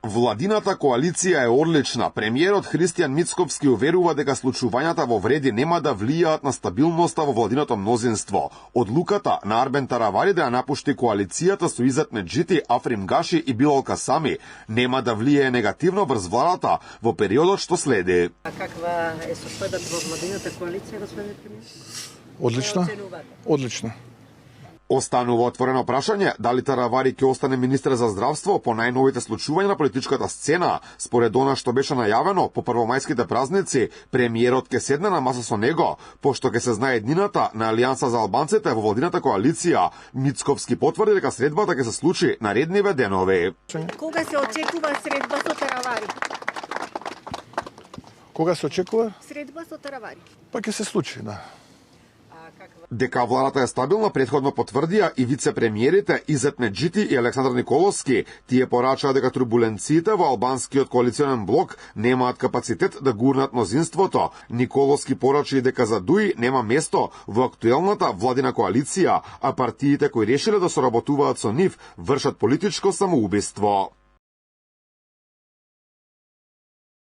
Владината коалиција е одлична. Премиерот Христијан Мицковски уверува дека случувањата во Вреди нема да влијаат на стабилноста во владиното мнозинство. Одлуката на Арбен Таравари да ја напушти коалицијата со Изет Меджити, Африм Гаши и Билал Касами нема да влијае негативно врз владата во периодот што следи. А каква е состојбата во владината коалиција, господине премиер? Одлична. Одлична. Останува отворено прашање дали Таравари ќе остане министер за здравство по најновите случувања на политичката сцена. Според она што беше најавено по првомајските празници, премиерот ќе седне на маса со него, пошто ќе се знае еднината на Алијанса за албанците во владината коалиција. Мицковски потврди дека средбата ќе се случи наредниве денови. Кога се очекува средба со Таравари? Кога се очекува? Средба со Таравари. Па ќе се случи, да. Дека владата е стабилна претходно потврдија и вице-премиерите Изет Меджити и Александар Николовски. Тие порачаа дека турбуленциите во албанскиот коалиционен блок немаат капацитет да гурнат мнозинството. Николовски порача и дека за ДУИ нема место во актуелната владина коалиција, а партиите кои решиле да соработуваат со нив вршат политичко самоубиство.